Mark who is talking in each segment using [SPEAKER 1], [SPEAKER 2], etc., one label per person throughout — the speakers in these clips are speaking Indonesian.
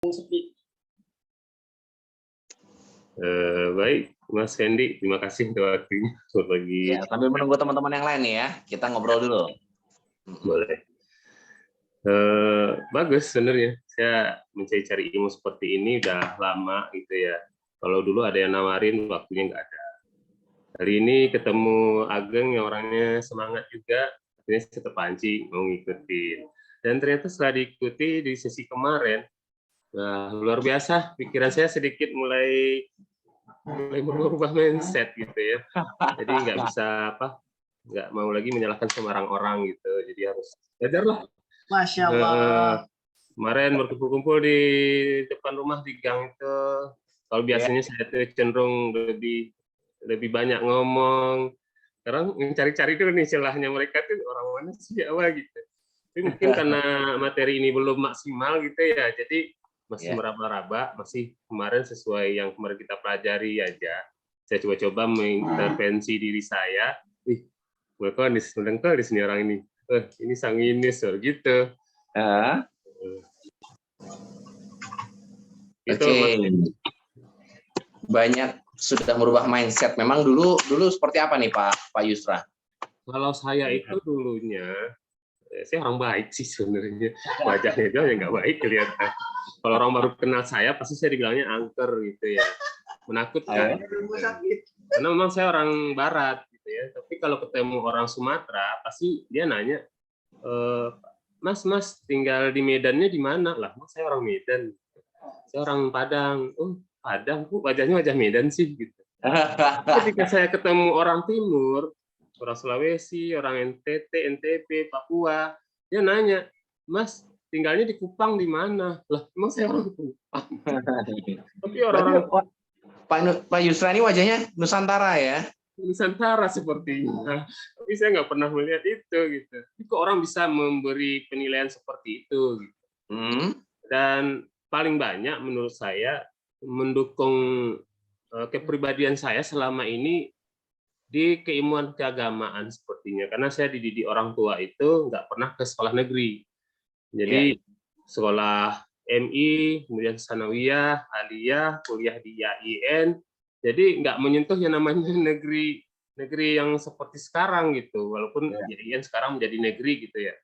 [SPEAKER 1] sepi.
[SPEAKER 2] Baik, Mas Hendy, terima kasih untuk waktunya.
[SPEAKER 3] Ya, sambil menunggu teman-teman yang lain nih ya, kita ngobrol dulu.
[SPEAKER 2] Boleh. Bagus sebenarnya. Saya mencari ilmu seperti ini udah lama gitu ya. Kalau dulu ada yang nawarin, waktunya nggak ada. Hari ini ketemu Ageng yang orangnya semangat juga, akhirnya saya terpancing mau ngikutin. Dan ternyata setelah diikuti di sesi kemarin, nah, luar biasa, pikiran saya sedikit mulai berubah mindset gitu ya. Jadi nggak bisa nggak mau lagi menyalahkan sembarang orang gitu. Jadi harus belajarlah.
[SPEAKER 1] Masya Allah.
[SPEAKER 2] Kemarin berkumpul-kumpul di depan rumah di gang itu. Kalau biasanya saya tuh cenderung lebih banyak ngomong. Sekarang mencari-cari dulu nih celahnya mereka tuh orang mana sih awal gitu. Tapi mungkin karena materi ini belum maksimal gitu ya, jadi masih meraba-raba, masih kemarin sesuai yang kemarin kita pelajari aja. Saya coba-coba mengintervensi diri saya. Mereka di sini orang ini. Ini sanginis gitu.
[SPEAKER 3] Oke. Banyak sudah merubah mindset. Memang dulu seperti apa nih Pak Yusra?
[SPEAKER 2] Kalau saya itu dulunya, saya orang baik sih sebenarnya. Wajahnya itu yang nggak baik kelihatan. Kalau orang baru kenal saya, pasti saya dibilangnya angker gitu ya. Menakutkan. Karena memang saya orang barat gitu ya. Tapi kalau ketemu orang Sumatera, pasti dia nanya, Mas tinggal di Medannya di mana? Lah, Mas saya orang Medan. Saya orang Padang. Oh, Padang, wajahnya wajah Medan sih gitu. Ketika saya ketemu orang Timur, orang Sulawesi, orang NTT, NTB, Papua, dia nanya, Mas tinggalnya di Kupang di mana? Lah, emang saya orang Kupang. Tapi orang-orang
[SPEAKER 3] Pak Yusra ini wajahnya Nusantara ya?
[SPEAKER 2] Nusantara sepertinya. Tapi saya nggak pernah melihat itu gitu. Tapi kok orang bisa memberi penilaian seperti itu gitu. Dan paling banyak menurut saya mendukung kepribadian saya selama ini di keilmuan keagamaan sepertinya. Karena saya dididik orang tua itu nggak pernah ke sekolah negeri. Jadi sekolah MI, kemudian sanawiyah, aliyah, kuliah di IAIN. Jadi nggak menyentuh yang namanya negeri yang seperti sekarang gitu. Walaupun IAIN sekarang menjadi negeri gitu ya.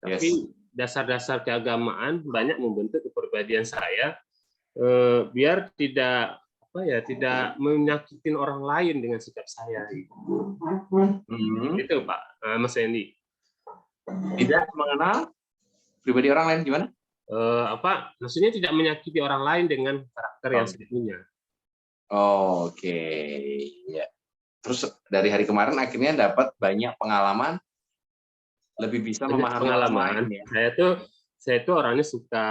[SPEAKER 2] Tapi dasar-dasar keagamaan banyak membentuk kepribadian saya biar tidak menyakitin orang lain dengan sikap saya. Itu Pak Mas Hendy.
[SPEAKER 3] Tidak mengenal pribadi orang lain gimana?
[SPEAKER 2] Maksudnya tidak menyakiti orang lain dengan karakter yang saya punya.
[SPEAKER 3] Oke, ya. Terus dari hari kemarin akhirnya dapat banyak pengalaman, lebih bisa memahami
[SPEAKER 2] pengalaman. Saya tuh orangnya suka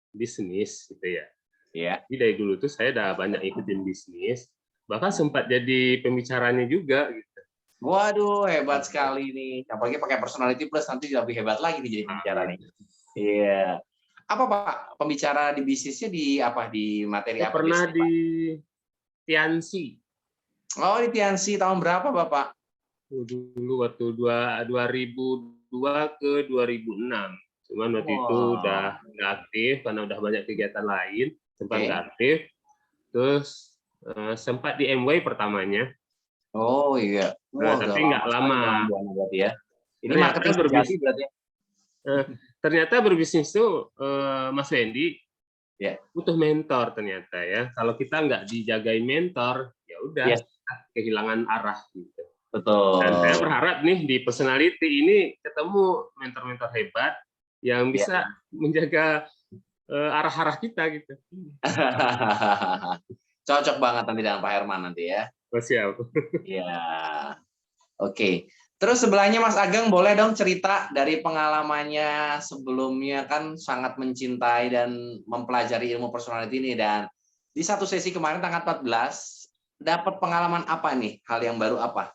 [SPEAKER 2] bisnis gitu ya. Jadi dari dulu tuh saya udah banyak ikutin bisnis, bahkan sempat jadi pembicaranya juga gitu.
[SPEAKER 3] Waduh, hebat sekali nih. Apalagi pakai personality plus nanti lebih hebat lagi nih jadi pembicara nih. Iya. Apa Pak pembicara di bisnisnya di apa, di materi apa?
[SPEAKER 2] Pernah di Tiansi.
[SPEAKER 3] Oh, di Tiansi tahun berapa Bapak?
[SPEAKER 2] Dulu waktu 2002 ke 2006. Cuman waktu itu udah nggak aktif karena udah banyak kegiatan lain, sempat nggak aktif. Terus sempat di MW pertamanya.
[SPEAKER 3] Oh iya.
[SPEAKER 2] Tapi nggak lama.
[SPEAKER 3] Ya. Ini marketing berbisnis berarti.
[SPEAKER 2] Ternyata berbisnis tuh Mas Wendy butuh mentor ternyata ya. Kalau kita nggak dijagain mentor, ya udah kehilangan arah gitu.
[SPEAKER 3] Betul.
[SPEAKER 2] Dan saya berharap nih di personality ini ketemu mentor-mentor hebat yang bisa menjaga arah-arah kita gitu.
[SPEAKER 3] Cocok banget nanti dengan Pak Herman nanti ya.
[SPEAKER 2] Siap.
[SPEAKER 3] Iya. Oke. Terus sebelahnya Mas Ageng boleh dong cerita dari pengalamannya sebelumnya, kan sangat mencintai dan mempelajari ilmu personality ini, dan di satu sesi kemarin tanggal 14 dapat pengalaman apa nih? Hal yang baru apa?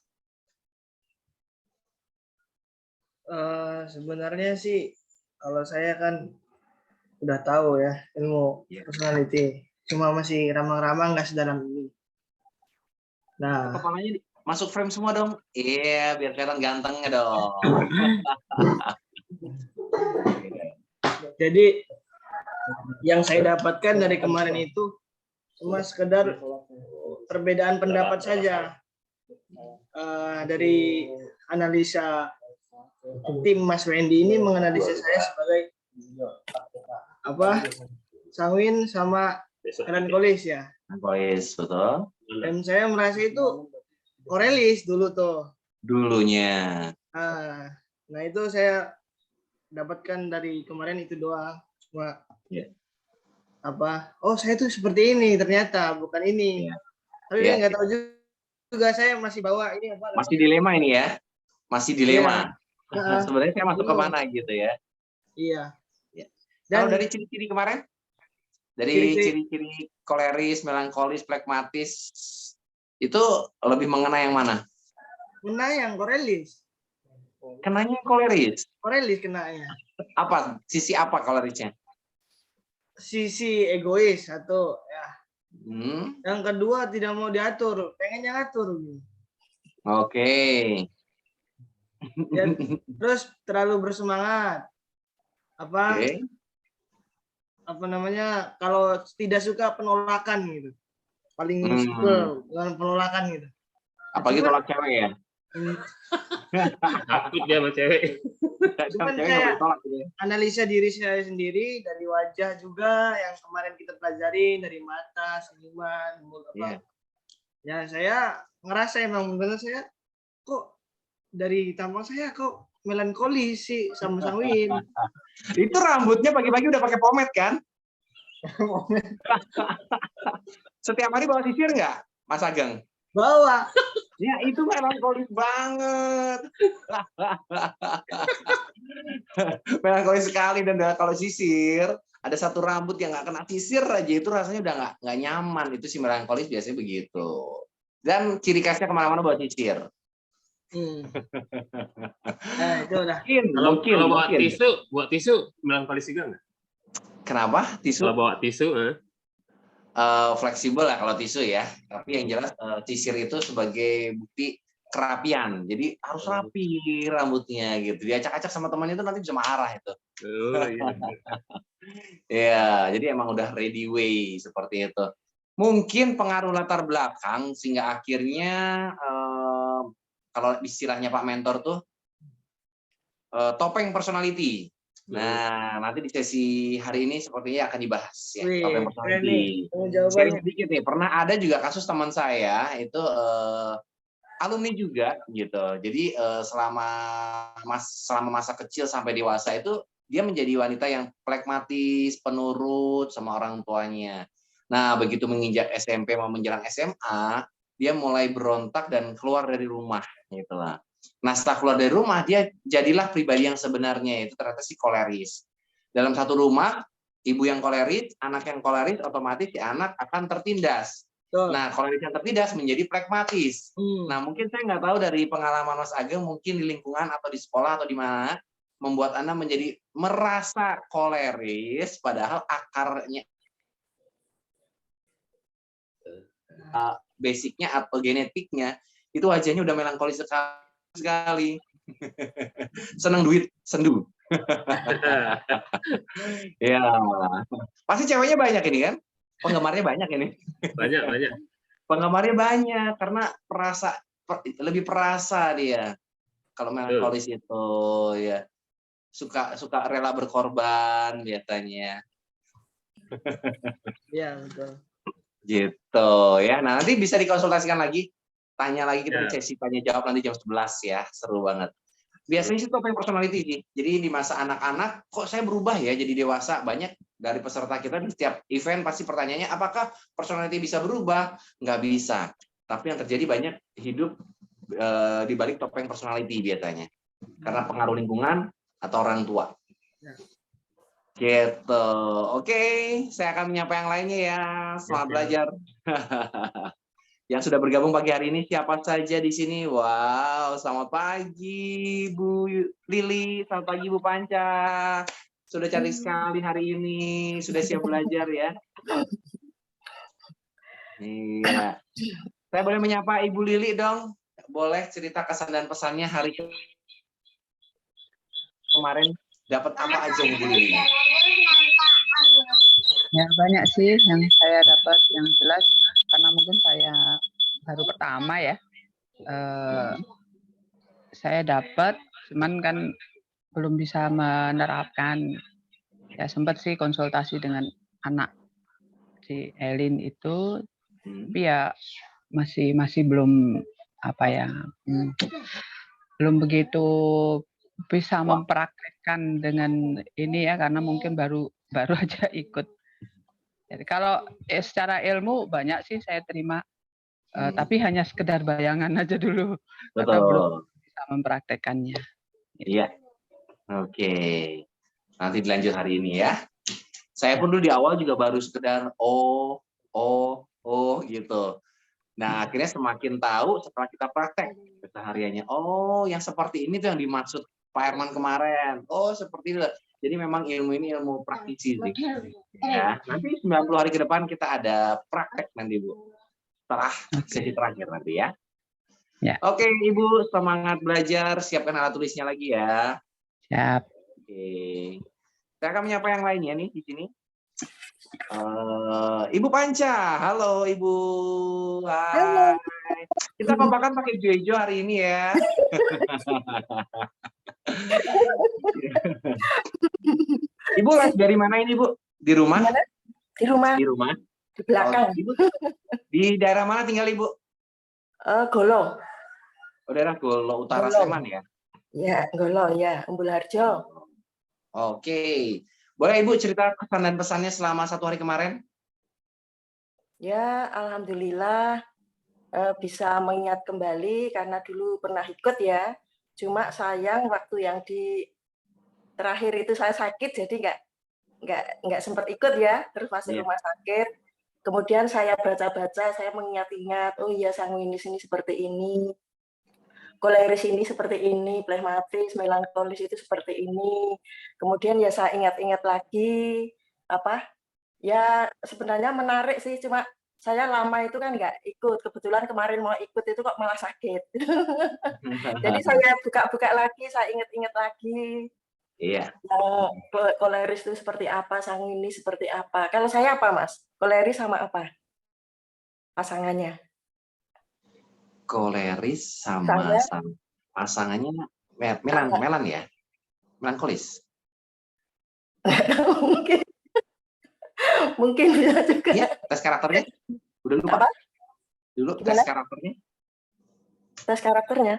[SPEAKER 1] Sebenarnya sih kalau saya kan udah tahu ya ilmu personality, cuma masih ramang-ramang nggak sedalam ini. Nah,
[SPEAKER 3] kepalanya masuk frame semua dong. Iya, biar kelihatan gantengnya dong.
[SPEAKER 1] Jadi Yang saya dapatkan dari kemarin itu cuma sekedar perbedaan pendapat saja. Dari analisa tim Mas Wendy ini menganalisa saya sebagai sanguin sama melankolis ya.
[SPEAKER 3] Melankolis, betul.
[SPEAKER 1] Dan saya merasa itu korelis dulu tuh.
[SPEAKER 3] Dulunya.
[SPEAKER 1] Nah itu saya dapatkan dari kemarin itu doang. Cuma oh saya tuh seperti ini ternyata bukan ini. Tapi nggak tahu juga, saya masih bawa ini apa?
[SPEAKER 3] Masih dilema ini ya, masih dilema. Sebenarnya saya masuk ke mana gitu ya?
[SPEAKER 1] Iya.
[SPEAKER 3] Dan kalau dari ciri-ciri kemarin, dari ciri-ciri koleris, melankolis, flekmatis, itu lebih mengena yang mana?
[SPEAKER 1] Kena yang korelis.
[SPEAKER 3] Kenanya koleris.
[SPEAKER 1] Korelis kenanya.
[SPEAKER 3] Apa? Sisi apa kolerisnya? Sisi
[SPEAKER 1] egois satu ya. Yang kedua tidak mau diatur, pengennya ngatur.
[SPEAKER 3] Oke.
[SPEAKER 1] Terus terlalu bersemangat. Apa namanya? Kalau tidak suka penolakan gitu. Paling suka dengan penolakan gitu.
[SPEAKER 3] Apalagi tolak cewek ya.
[SPEAKER 2] Takut dia sama cewek.
[SPEAKER 1] Cuman kayak analisa diri saya sendiri dari wajah juga yang kemarin kita pelajari, dari mata, senyuman, mulut apa. Ya saya ngerasa emang benar saya kok dari tampang saya kok melankolis sih sama sanguin.
[SPEAKER 3] Itu rambutnya pagi-pagi udah pakai pomade kan? Setiap hari bawa sisir nggak, Mas Ageng?
[SPEAKER 1] Bawa.
[SPEAKER 3] Ya itu melankolis banget. Melankolis sekali. Dan kalau sisir, ada satu rambut yang nggak kena sisir aja itu rasanya udah nggak nyaman. Itu si melankolis biasanya begitu. Dan ciri khasnya kemana-mana bawa sisir.
[SPEAKER 1] Nah itu udah.
[SPEAKER 2] Kalau bawa tisu melankolis juga nggak?
[SPEAKER 3] Kenapa tisu?
[SPEAKER 2] Kalau bawa tisu?
[SPEAKER 3] Fleksibel lah kalau tisu ya, tapi yang jelas sisir itu sebagai bukti kerapian, jadi harus rapi rambutnya gitu. Diacak-acak sama temannya itu nanti bisa marah itu. Ya, jadi emang udah ready way seperti itu. Mungkin pengaruh latar belakang sehingga akhirnya kalau istilahnya Pak Mentor tuh topeng personality. Nah, nanti di sesi hari ini sepertinya akan dibahas ya, topeng personality. Sharing sedikit nih, pernah ada juga kasus teman saya itu alumni juga gitu. Jadi selama masa kecil sampai dewasa itu dia menjadi wanita yang flekmatis, penurut sama orang tuanya. Nah, begitu menginjak SMP mau menjelang SMA, dia mulai berontak dan keluar dari rumah gitulah. Nah, setelah keluar dari rumah, dia jadilah pribadi yang sebenarnya, itu ternyata si koleris. Dalam satu rumah, ibu yang koleris, anak yang koleris, otomatis si anak akan tertindas. Nah, koleris yang tertindas menjadi flekmatis. Nah, mungkin saya nggak tahu dari pengalaman Mas Ageng, mungkin di lingkungan atau di sekolah atau di mana, membuat Anda menjadi merasa koleris, padahal akarnya, basicnya atau genetiknya, itu wajahnya udah melankolis sekali. Senang duit, sendu. Ya, pasti ceweknya banyak ini kan? Penggemarnya banyak ini.
[SPEAKER 2] Banyak.
[SPEAKER 3] Penggemarnya banyak karena lebih perasa dia. Kalau melankolis itu ya suka rela berkorban biasanya.
[SPEAKER 1] Iya, betul.
[SPEAKER 3] Gitu ya. Nah, nanti bisa dikonsultasikan lagi. Tanya lagi kita di sesi tanya jawab nanti jam 11 ya. Seru banget. Biasanya sih topeng personality sih. Jadi di masa anak-anak kok saya berubah ya jadi dewasa. Banyak dari peserta kita di setiap event pasti pertanyaannya apakah personality bisa berubah? Nggak bisa. Tapi yang terjadi banyak hidup di balik topeng personality biasanya. Karena pengaruh lingkungan atau orang tua. Gitu. Oke, saya akan menyapa yang lainnya ya. Selamat belajar. Yang sudah bergabung pagi hari ini siapa saja di sini? Wow, selamat pagi Bu Lili, selamat pagi Bu Panca. Sudah cantik sekali hari ini, sudah siap belajar ya. Iya. Saya boleh menyapa Ibu Lili dong? Boleh cerita kesan dan pesannya hari kemarin dapat apa aja Bu Lili?
[SPEAKER 4] Ya banyak sih yang saya dapat, yang jelas karena mungkin saya baru pertama ya. Saya dapat, cuman kan belum bisa menerapkan. Ya sempat sih konsultasi dengan anak si Elin itu, tapi ya masih belum belum begitu bisa mempraktekkan dengan ini ya, karena mungkin baru aja ikut. Jadi kalau secara ilmu banyak sih saya terima, tapi hanya sekedar bayangan aja dulu. Karena belum bisa mempraktekkannya.
[SPEAKER 3] Iya. Oke. Nanti dilanjut hari ini ya. Saya pun dulu di awal juga baru sekedar oh gitu. Nah, akhirnya semakin tahu setelah kita praktek kesehariannya. Oh, yang seperti ini tuh yang dimaksud Pak Herman kemarin. Oh, seperti itu. Jadi memang ilmu ini ilmu praktisi sih. Ya, nanti 90 hari ke depan kita ada praktek nanti, Bu. Setelah sesi terakhir nanti ya.
[SPEAKER 4] Ya.
[SPEAKER 3] Oke, Ibu, semangat belajar. Siapkan alat tulisnya lagi ya.
[SPEAKER 4] Siap.
[SPEAKER 3] Oke. Saya akan menyapa yang lainnya nih di sini. Ibu Panca, halo Ibu. Hai. Halo. Kita kompakan pakai hijau hari ini ya. Ibu les dari mana ini, Bu? Di rumah?
[SPEAKER 5] Di rumah.
[SPEAKER 3] Di rumah.
[SPEAKER 5] Di belakang.
[SPEAKER 3] Ibu, di daerah mana tinggal Ibu?
[SPEAKER 5] Golo.
[SPEAKER 3] Oh, daerah Golo Utara Sleman ya?
[SPEAKER 5] Ya, Golo ya, Umbul Harjo.
[SPEAKER 3] Oke. Boleh Ibu cerita kesan dan pesannya selama 1 hari kemarin?
[SPEAKER 5] Ya, alhamdulillah bisa mengingat kembali karena dulu pernah ikut ya. Cuma sayang waktu yang di terakhir itu saya sakit, jadi nggak sempat ikut ya. Terus masuk rumah sakit. Kemudian saya baca-baca, saya mengingat-ingat, oh iya sanguinis ini seperti ini. Koleris ini seperti ini, plekmatis, melankolis itu seperti ini. Kemudian ya saya ingat-ingat lagi, ya sebenarnya menarik sih, cuma saya lama itu kan nggak ikut. Kebetulan kemarin mau ikut itu kok malah sakit. Jadi saya buka-buka lagi, saya ingat-ingat lagi.
[SPEAKER 3] Iya.
[SPEAKER 5] Koleris itu seperti apa, sanguinis seperti apa. Kalau saya apa, Mas? Koleris sama apa? Pasangannya.
[SPEAKER 3] Koleris sama pasangannya melan ya? Melankolis?
[SPEAKER 5] Mungkin bisa juga.
[SPEAKER 3] Ya, tes karakternya? Udah lupa?
[SPEAKER 5] Apa?
[SPEAKER 3] Dulu tes karakternya?
[SPEAKER 5] Tes karakternya?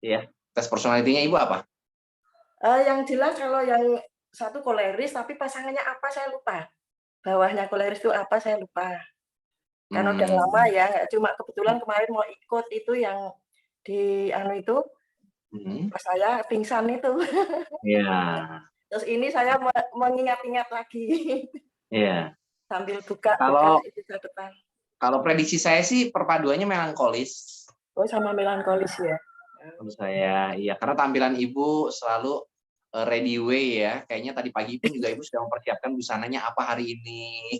[SPEAKER 3] Iya. Tes personalitinya Ibu apa?
[SPEAKER 5] Yang jelas kalau yang satu koleris, tapi pasangannya apa saya lupa. Bawahnya koleris itu apa saya lupa. Karena udah lama ya, nggak cuma kebetulan kemarin mau ikut itu yang di itu, pas saya pingsan itu.
[SPEAKER 3] Iya.
[SPEAKER 5] Terus ini saya mengingat-ingat lagi.
[SPEAKER 3] Iya.
[SPEAKER 5] Sambil buka itu catatan.
[SPEAKER 3] Kalau prediksi saya sih perpaduannya melankolis.
[SPEAKER 5] Oh, sama melankolis ya.
[SPEAKER 3] Menurut saya, iya. Karena tampilan Ibu selalu ready way ya. Kayaknya tadi pagi pun juga Ibu sudah mempersiapkan busananya apa hari ini.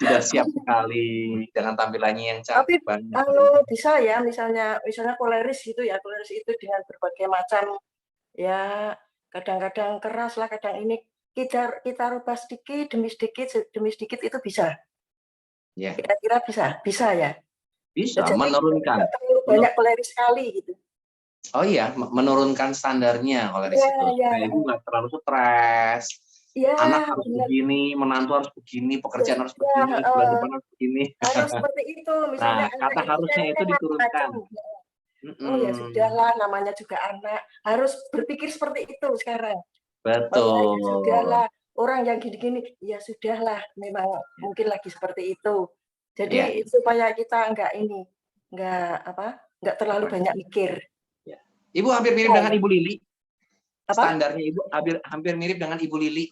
[SPEAKER 3] Sudah siap sekali dengan tampilannya yang cantik banget.
[SPEAKER 5] Kalau bisa ya, misalnya koleris gitu ya, koleris itu dengan berbagai macam ya, kadang-kadang keras lah, kadang ini kita rubah sedikit demi sedikit itu bisa.
[SPEAKER 3] Ya.
[SPEAKER 5] Kira-kira bisa ya.
[SPEAKER 3] Bisa
[SPEAKER 5] jadi,
[SPEAKER 3] menurunkan.
[SPEAKER 5] Terlalu banyak koleris sekali gitu.
[SPEAKER 3] Oh iya, menurunkan standarnya koleris itu. Supaya Ibu nggak terlalu stres. Ya, anak harus begini, menantu harus begini, pekerjaan harus begini, bulan depan harus begini.
[SPEAKER 5] Harus seperti itu, misalnya.
[SPEAKER 3] Nah, kata harusnya itu diturunkan.
[SPEAKER 5] Oh ya sudahlah, namanya juga anak. Harus berpikir seperti itu sekarang.
[SPEAKER 3] Betul.
[SPEAKER 5] Ya sudahlah, orang yang gini-gini, ya sudahlah, memang mungkin lagi seperti itu. Jadi supaya kita nggak terlalu banyak mikir.
[SPEAKER 3] Ya. Ibu hampir mirip dengan Ibu Lili. Standarnya Ibu hampir mirip dengan Ibu Lili.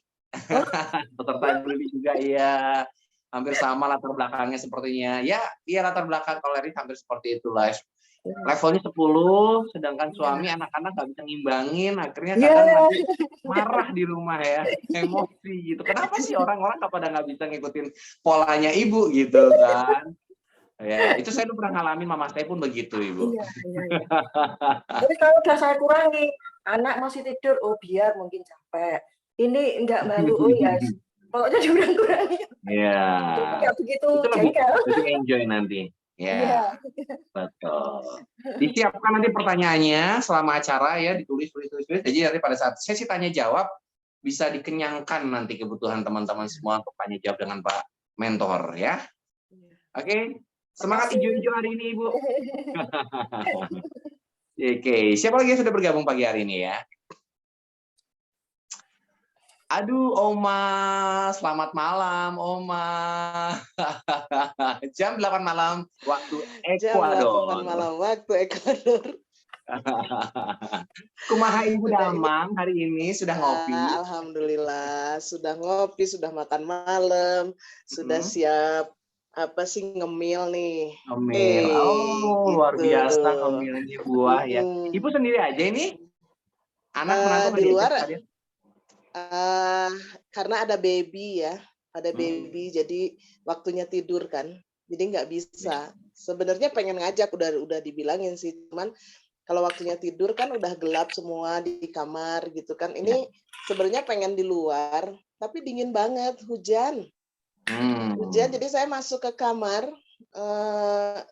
[SPEAKER 3] Peserta Ibu Lili juga iya. Hampir sama latar belakangnya sepertinya. Ya, iya latar belakang koleris hampir seperti itulah. Levelnya 10, sedangkan suami anak-anak nggak bisa ngimbangin, akhirnya kadang nanti marah di rumah ya, emosi gitu. Kenapa sih orang-orang pada nggak bisa ngikutin polanya Ibu gitu kan? Ya, itu saya pernah ngalamin, mama saya pun begitu, Ibu.
[SPEAKER 5] Iya. Tapi kalau udah saya kurangi, anak masih tidur, oh biar mungkin capek. Ini enggak malu, oh ya, pokoknya dikurang-kurangin.
[SPEAKER 3] Iya.
[SPEAKER 5] Jadi nggak begitu
[SPEAKER 3] Itu lebih
[SPEAKER 5] jengkel.
[SPEAKER 3] enjoy nanti. Ya,
[SPEAKER 5] Iya.
[SPEAKER 3] betul. Disiapkan nanti pertanyaannya selama acara ya, ditulis. Jadi nanti pada saat sesi tanya jawab bisa dikenyangkan nanti kebutuhan teman-teman semua untuk tanya jawab dengan Pak Mentor ya. Oke, semangat hijau-hijau hari ini Ibu. Oke, siapa lagi yang sudah bergabung pagi hari ini ya? Aduh, Oma, selamat malam, Oma. Jam 8 malam waktu Ekuador.
[SPEAKER 6] Jam 8 malam waktu Ekuador.
[SPEAKER 3] Kumaha Ibu Damang hari ini sudah ngopi?
[SPEAKER 6] Alhamdulillah, sudah ngopi, sudah makan malam, sudah siap ngemil nih.
[SPEAKER 3] Ngemil. Oh, luar
[SPEAKER 6] gitu.
[SPEAKER 3] biasa ngemilnya buah ya. Ibu sendiri aja ini? Anak menantu
[SPEAKER 6] di luar.
[SPEAKER 3] Tadi?
[SPEAKER 6] Karena ada baby ya, ada baby, jadi waktunya tidur kan, jadi nggak bisa. Sebenarnya pengen ngajak, udah dibilangin sih, cuman kalau waktunya tidur kan udah gelap semua di kamar gitu kan. Ini sebenarnya pengen di luar, tapi dingin banget, hujan. Hujan, jadi saya masuk ke kamar,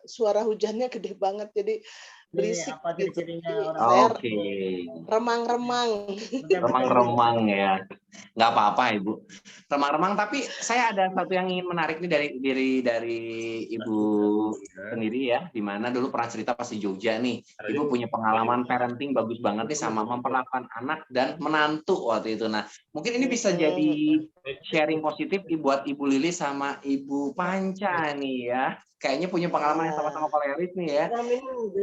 [SPEAKER 6] suara hujannya gede banget, jadi berisik gitu. Saya remang-remang.
[SPEAKER 3] Remang-remang ya. Nggak apa-apa Ibu. Remang-remang, tapi saya ada satu yang ingin menarik nih dari Ibu sendiri ya, di mana dulu pernah cerita pas di Jogja nih. Ibu punya pengalaman parenting bagus banget nih sama memperlakukan anak dan menantu waktu itu. Nah, mungkin ini bisa jadi sharing positif buat Ibu Lili sama Ibu Panca nih ya. Kayaknya punya pengalaman yang sama-sama koleris nih ya.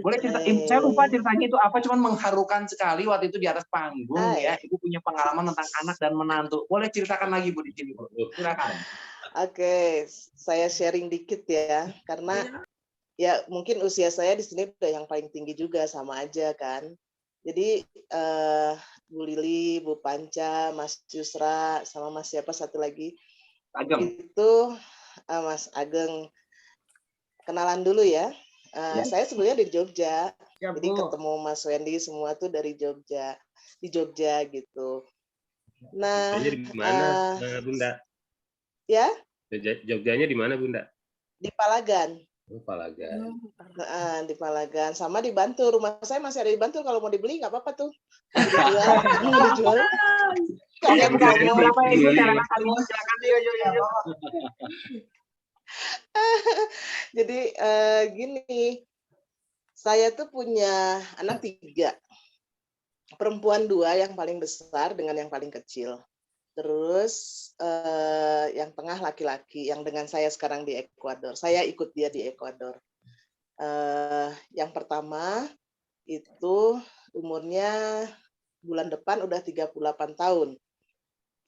[SPEAKER 3] Boleh cerita, saya lupa ceritanya itu apa, cuman mengharukan sekali waktu itu di atas panggung ya. Ibu punya pengalaman tentang anak dan menantu. Boleh ceritakan lagi Bu di sini, Bu. Silakan.
[SPEAKER 6] Oke, saya sharing dikit ya, karena ya mungkin usia saya di sini udah yang paling tinggi juga, sama aja kan. Jadi Bu Lili, Bu Panca, Mas Yusra, sama Mas siapa satu lagi?
[SPEAKER 3] Ageng.
[SPEAKER 6] Itu Mas Ageng. Kenalan dulu ya. Saya sebenarnya dari Jogja. Jadi ketemu Mas Wendy semua tuh dari Jogja. Di Jogja gitu. Nah,
[SPEAKER 2] di mana Bunda?
[SPEAKER 6] Ya?
[SPEAKER 2] Jogjanya di mana Bunda?
[SPEAKER 6] Di Palagan.
[SPEAKER 2] Oh, Palagan.
[SPEAKER 6] Di Palagan, sama di Bantul. Rumah saya masih ada di Bantul, kalau mau dibeli nggak apa-apa tuh. Mau dijual. Kalian
[SPEAKER 3] berapa ya Ibu?
[SPEAKER 6] Jadi gini, saya tuh punya anak 3, perempuan 2 yang paling besar dengan yang paling kecil. Terus yang tengah laki-laki yang dengan saya sekarang di Ekuador. Saya ikut dia di Ekuador. Yang pertama itu umurnya bulan depan udah 38 tahun.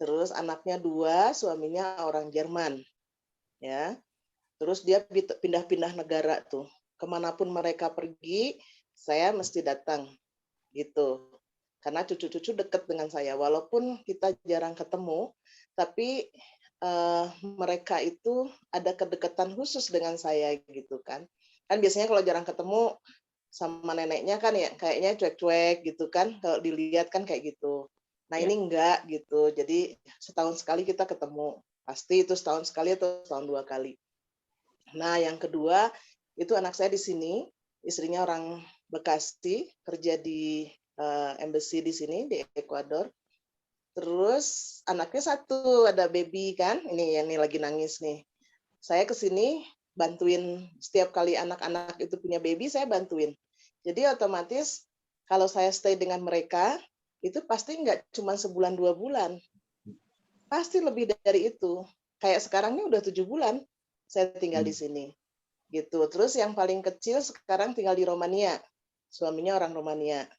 [SPEAKER 6] Terus anaknya 2, suaminya orang Jerman. Ya. Terus dia pindah-pindah negara tuh. Kemanapun mereka pergi, saya mesti datang. Gitu. Karena cucu-cucu dekat dengan saya. Walaupun kita jarang ketemu, tapi mereka itu ada kedekatan khusus dengan saya gitu kan. Kan biasanya kalau jarang ketemu sama neneknya kan ya kayaknya cuek-cuek gitu kan. Kalau dilihat kan kayak gitu. Nah ini enggak gitu. Jadi setahun sekali kita ketemu. Pasti itu setahun sekali atau setahun 2 kali. Nah, yang kedua, itu anak saya di sini, istrinya orang Bekasi, kerja di embassy di sini, di Ekuador. Terus anaknya 1, ada baby kan, ini lagi nangis nih. Saya ke sini bantuin, setiap kali anak-anak itu punya baby, saya bantuin. Jadi otomatis kalau saya stay dengan mereka, itu pasti nggak cuma sebulan 2 bulan. Pasti lebih dari itu. Kayak sekarang ini udah 7 bulan. Saya tinggal di sini, gitu. Terus yang paling kecil sekarang tinggal di Romania, suaminya orang Romania,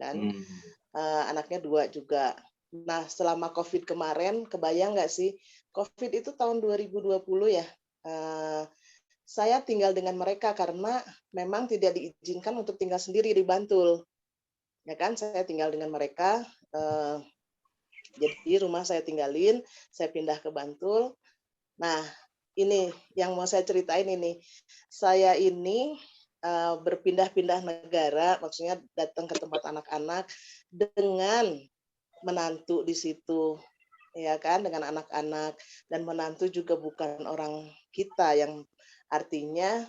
[SPEAKER 6] kan? Anaknya 2 juga. Nah, selama COVID kemarin, kebayang nggak sih? COVID itu tahun 2020 ya. Saya tinggal dengan mereka karena memang tidak diizinkan untuk tinggal sendiri di Bantul, ya kan? Saya tinggal dengan mereka. Jadi rumah saya tinggalin, saya pindah ke Bantul. Nah. Ini yang mau saya ceritain ini. Saya ini berpindah-pindah negara, maksudnya datang ke tempat anak-anak dengan menantu di situ. ya kan, dengan anak-anak, dan menantu juga bukan orang kita, yang artinya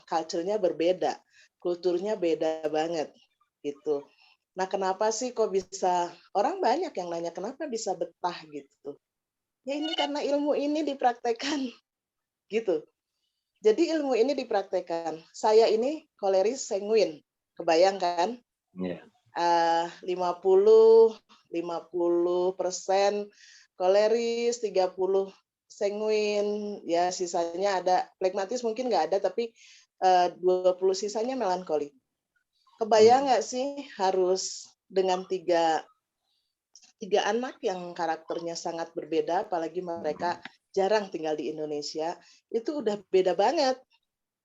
[SPEAKER 6] culture-nya berbeda, kulturnya beda banget gitu. Nah, kenapa sih kok bisa, orang banyak yang nanya kenapa bisa betah gitu. Ya ini karena ilmu ini dipraktekkan gitu. Jadi ilmu ini dipraktekkan. Saya ini koleris sanguin, kebayang kan?
[SPEAKER 3] Iya.
[SPEAKER 6] 50% koleris, 30 sanguin, ya sisanya ada flekmatis mungkin nggak ada, tapi 20 sisanya melankolik. Kebayang nggak sih harus dengan tiga anak yang karakternya sangat berbeda, apalagi mereka jarang tinggal di Indonesia, itu udah beda banget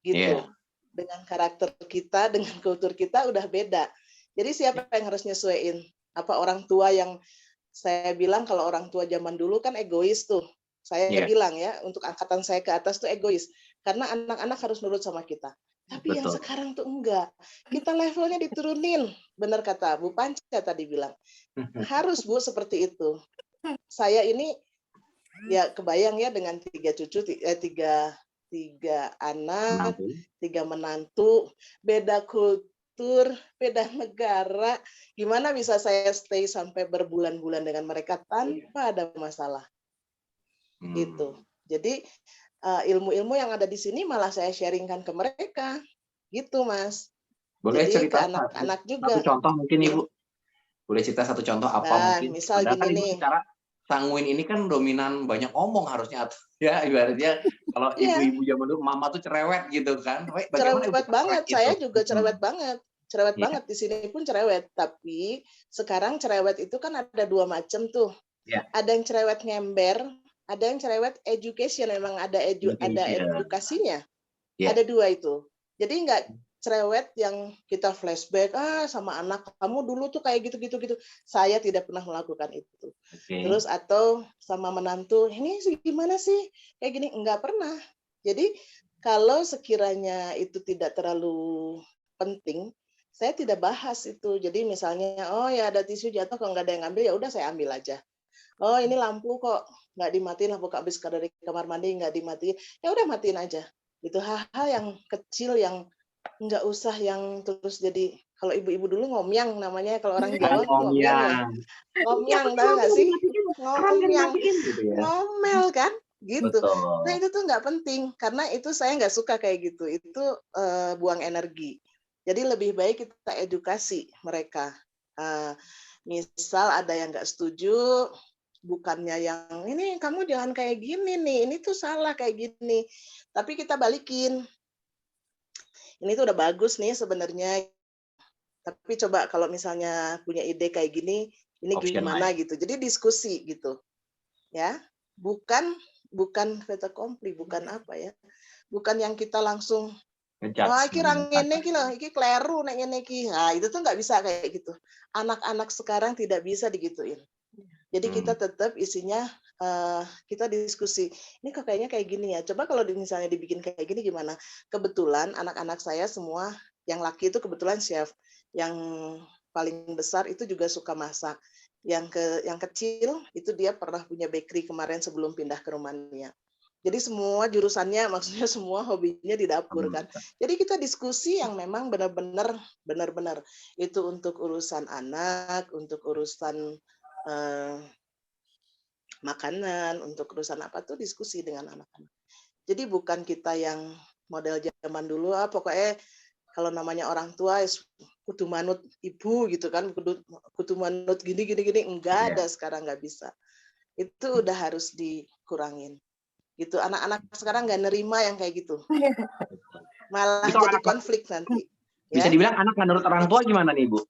[SPEAKER 6] gitu.
[SPEAKER 3] Iya.
[SPEAKER 6] Dengan karakter kita, dengan kultur kita udah beda. Jadi siapa yang harus nyesuaiin? Apa orang tua yang, saya bilang kalau orang tua zaman dulu kan egois tuh. Saya bilang ya, untuk angkatan saya ke atas tuh egois. Karena anak-anak harus nurut sama kita. Tapi yang sekarang tuh enggak. Kita levelnya diturunin. Benar kata Bu Panca tadi bilang. Harus Bu seperti itu. Saya ini ya kebayang ya dengan 3 cucu, tiga anak, 3 menantu, beda kultur, beda negara. Gimana bisa saya stay sampai berbulan-bulan dengan mereka tanpa ada masalah? Gitu. Jadi ilmu-ilmu yang ada di sini malah saya sharingkan ke mereka. Gitu, Mas.
[SPEAKER 3] Boleh
[SPEAKER 6] jadi
[SPEAKER 3] cerita
[SPEAKER 6] ke anak-anak juga.
[SPEAKER 3] Satu contoh mungkin Ibu. Boleh cerita satu contoh apa mungkin?
[SPEAKER 6] Misal
[SPEAKER 3] Padahal
[SPEAKER 6] gini
[SPEAKER 3] kan Ibu
[SPEAKER 6] nih.
[SPEAKER 3] secara sanguin ini kan dominan banyak ngomong harusnya, ya ibaratnya kalau ibu-ibu zaman dulu mama tuh cerewet gitu kan.
[SPEAKER 6] Cerewet banget,
[SPEAKER 3] gitu?
[SPEAKER 6] saya juga cerewet banget. Cerewet banget, di sini pun cerewet. Tapi sekarang cerewet itu kan ada 2 macam tuh. Ada yang cerewet ngember, ada yang cerewet education, memang ada edukasinya. Ada 2 itu. Jadi enggak cerewet yang kita flashback, sama anak kamu dulu tuh kayak gitu. Saya tidak pernah melakukan itu. Terus atau sama menantu, ini gimana sih? Kayak gini, enggak pernah. Jadi kalau sekiranya itu tidak terlalu penting, saya tidak bahas itu. Jadi misalnya, oh ya ada tisu jatuh, kalau nggak ada yang ambil, ya udah saya ambil aja. Oh ini lampu kok nggak dimatiin, lampu habis dari kamar mandi nggak dimatiin, ya udah matiin aja. Itu hal-hal yang kecil yang nggak usah yang terus jadi, kalau ibu-ibu dulu ngomyang namanya, kalau orang Jawa ngomyang ya. Ngomyang, tahu nggak sih? Ngomyang, ngomel kan? Gitu. Nah itu tuh nggak penting, karena itu saya nggak suka kayak gitu. Itu buang energi. Jadi lebih baik kita edukasi mereka. Misal ada yang nggak setuju, bukannya yang ini kamu jangan kayak gini nih, ini tuh salah kayak gini. Tapi kita balikin. Ini tuh udah bagus nih sebenarnya. Tapi coba kalau misalnya punya ide kayak gini, ini gimana gitu. Jadi diskusi gitu. Ya. Bukan fait accompli, bukan apa ya. Bukan yang kita langsung iki rangene iki lho, iki kleru nek ngene iki. Nah, itu tuh nggak bisa kayak gitu. Anak-anak sekarang tidak bisa digituin. Jadi kita tetap isinya kita diskusi. Ini kok kayaknya kayak gini ya. Coba kalau misalnya dibikin kayak gini gimana? Kebetulan anak-anak saya semua yang laki itu kebetulan chef. Yang paling besar itu juga suka masak. Yang kecil itu dia pernah punya bakery kemarin sebelum pindah ke Rumania. Jadi semua jurusannya, maksudnya semua hobinya di dapur kan. Jadi kita diskusi yang memang benar-benar itu untuk urusan anak, untuk urusan makanan, untuk urusan apa tuh diskusi dengan anak-anak. Jadi bukan kita yang model zaman dulu, pokoknya kalau namanya orang tua kudu manut ibu gitu kan, kudu manut gini, enggak ada sekarang, nggak bisa. Itu udah harus dikurangin. Gitu, anak-anak sekarang nggak nerima yang kayak gitu. Malah jadi konflik nanti.
[SPEAKER 3] Bisa dibilang anak nggak nurut orang tua gimana nih, Bu?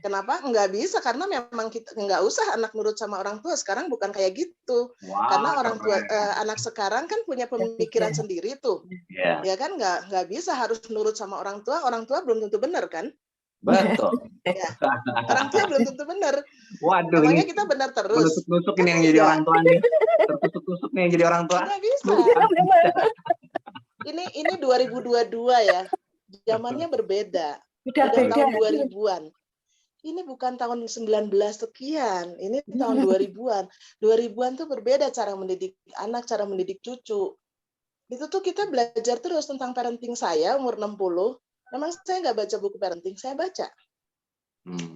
[SPEAKER 6] Kenapa? Nggak bisa, karena memang kita nggak usah anak nurut sama orang tua. Sekarang bukan kayak gitu. Karena orang tua, anak sekarang kan punya pemikiran sendiri tuh. Ya kan, nggak bisa harus nurut sama orang tua belum tentu benar kan?
[SPEAKER 3] Betul.
[SPEAKER 6] Ya. Orang tua belum tentu benar.
[SPEAKER 3] Waduh,
[SPEAKER 6] makanya kita benar terus.
[SPEAKER 3] Nusuk ini yang jadi orang tua nih. Tertusuk-tusuk nih yang jadi orang tua.
[SPEAKER 6] Nggak bisa. Ini 2022 ya. Zamannya berbeda. Udah tahun 2000-an. ini bukan tahun 19 sekian, ini tahun 2000-an. 2000-an tuh berbeda cara mendidik anak, cara mendidik cucu. Itu tuh kita belajar terus tentang parenting. Saya umur 60, memang saya nggak baca buku parenting, saya baca.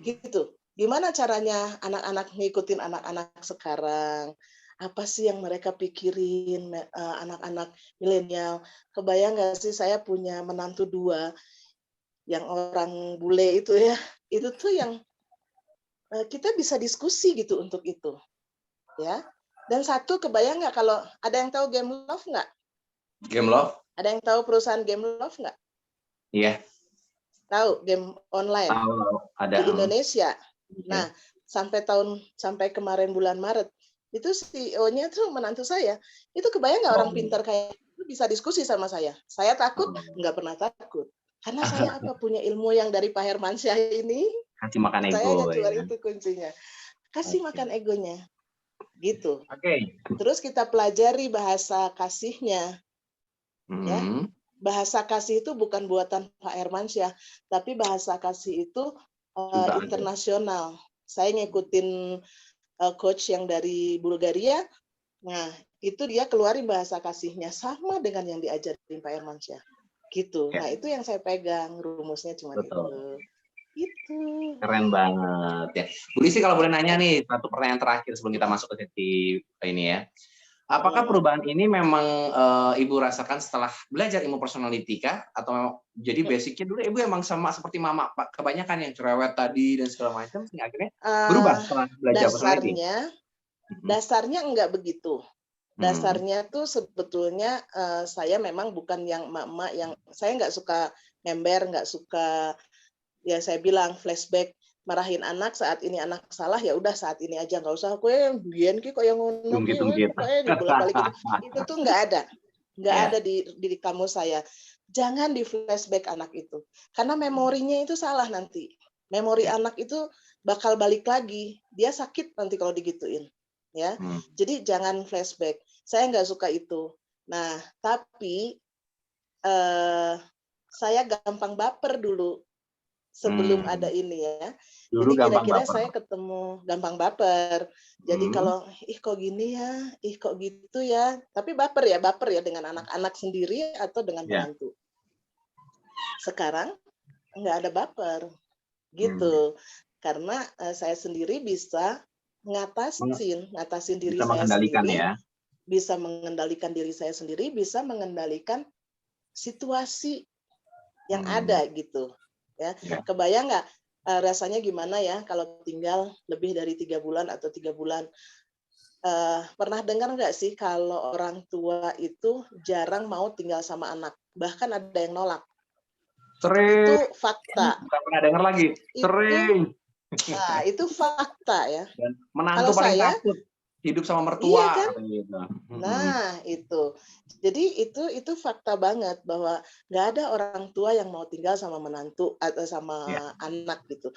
[SPEAKER 6] Gitu. Gimana caranya anak-anak ngikutin anak-anak sekarang? Apa sih yang mereka pikirin, anak-anak milenial? Kebayang nggak sih saya punya menantu 2, yang orang bule itu ya. Itu tuh yang kita bisa diskusi gitu untuk itu. Ya. Dan satu, kebayang nggak kalau ada yang tahu Game Love nggak?
[SPEAKER 3] Game Love?
[SPEAKER 6] Ada yang tahu perusahaan Game Love nggak?
[SPEAKER 3] Iya.
[SPEAKER 6] Tahu, game online.
[SPEAKER 3] Tahu, ada.
[SPEAKER 6] Di Indonesia. Nah, sampai kemarin bulan Maret, itu CEO-nya tuh menantu saya. Itu kebayang nggak orang pintar kayak itu bisa diskusi sama saya? Saya takut? Nggak pernah takut. Karena saya punya ilmu yang dari Pak Hermansyah ini.
[SPEAKER 3] Kasih makan ego.
[SPEAKER 6] Saya nggak keluar itu kuncinya. Kasih makan egonya. Gitu. Terus kita pelajari bahasa kasihnya. Ya, bahasa kasih itu bukan buatan Pak Hermansyah, tapi bahasa kasih itu internasional. Saya ngikutin coach yang dari Bulgaria. Nah, itu dia keluarin bahasa kasihnya sama dengan yang diajarin Pak Hermansyah. Gitu. Nah, itu yang saya pegang, rumusnya cuma itu. Itu.
[SPEAKER 3] Keren banget ya. Bu Lisi, kalau boleh nanya nih, satu pertanyaan terakhir sebelum kita masuk ke sesi ini ya. Apakah perubahan ini memang Ibu rasakan setelah belajar ilmu personality kah? Atau jadi basicnya dulu Ibu emang sama seperti Mama, Pak, kebanyakan yang cerewet tadi dan segala macam, sehingga akhirnya berubah setelah belajar personality?
[SPEAKER 6] Dasarnya enggak begitu. Dasarnya tuh sebetulnya saya memang bukan yang Mama yang, saya nggak suka member, nggak suka, ya saya bilang flashback, marahin anak saat ini anak salah, ya udah saat ini aja, nggak usah kue biyen ki kok yang ngono ki pokoknya dibolak-balik itu tuh nggak ada di kamus saya. Jangan di flashback anak itu, karena memorinya itu salah nanti. Memori anak itu bakal balik lagi, dia sakit nanti kalau digituin ya. Jadi jangan flashback, saya nggak suka itu. Nah tapi saya gampang baper dulu sebelum ada ini ya.
[SPEAKER 3] Dulu
[SPEAKER 6] jadi kira-kira saya ketemu gampang baper. Jadi kalau kok gini ya, kok gitu ya. Tapi baper ya dengan anak-anak sendiri atau dengan menantu. Sekarang nggak ada baper, gitu. Karena saya sendiri bisa ngatasin diri saya sendiri, bisa mengendalikan diri saya sendiri, bisa mengendalikan situasi yang ada gitu. Ya, kebayang nggak rasanya gimana ya kalau tinggal lebih dari 3 bulan atau 3 bulan? Pernah dengar nggak sih kalau orang tua itu jarang mau tinggal sama anak, bahkan ada yang nolak?
[SPEAKER 3] Sering.
[SPEAKER 6] Itu fakta.
[SPEAKER 3] Nggak pernah dengar lagi. Sering.
[SPEAKER 6] Nah, itu fakta ya.
[SPEAKER 3] Dan menantu kalau paling takut hidup sama mertua.
[SPEAKER 6] Iya kan? Nah, itu. Jadi itu fakta banget bahwa nggak ada orang tua yang mau tinggal sama menantu atau sama anak gitu.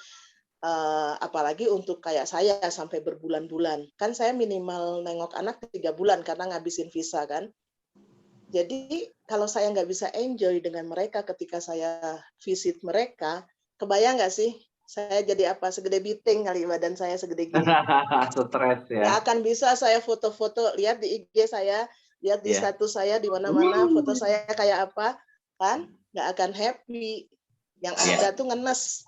[SPEAKER 6] Apalagi untuk kayak saya sampai berbulan-bulan. Kan saya minimal nengok anak 3 bulan karena ngabisin visa kan. Jadi kalau saya nggak bisa enjoy dengan mereka ketika saya visit mereka, kebayang nggak sih? Saya jadi apa? Segede biting kali badan saya segede gini.
[SPEAKER 3] Stres ya.
[SPEAKER 6] Nggak akan bisa saya foto-foto, lihat di IG saya, lihat di status saya di mana-mana, foto saya kayak apa, kan? Nggak akan happy. Yang ada tuh ngenes,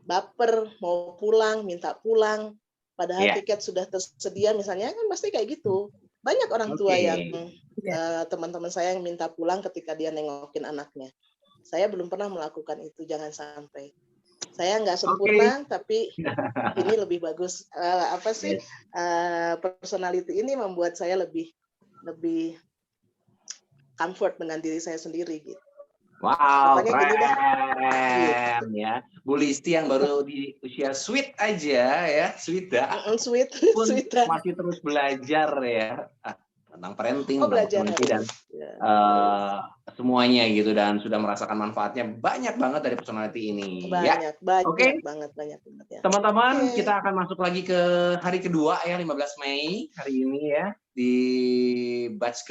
[SPEAKER 6] baper, mau pulang, minta pulang. Padahal tiket sudah tersedia misalnya, kan pasti kayak gitu. Banyak orang tua yang, teman-teman saya yang minta pulang ketika dia nengokin anaknya. Saya belum pernah melakukan itu, jangan sampai. Saya nggak sempurna, tapi ini lebih bagus. Personality ini membuat saya lebih comfort dengan diri saya sendiri gitu.
[SPEAKER 3] Wow, keren ya. Bu Listi yang baru di usia sweet aja ya, sweet masih terus belajar ya tentang parenting, tentang dan semuanya gitu, dan sudah merasakan manfaatnya banyak banget dari personality ini.
[SPEAKER 6] Banyak banget ya.
[SPEAKER 3] Teman-teman, kita akan masuk lagi ke hari kedua ya, 15 Mei hari ini ya, di batch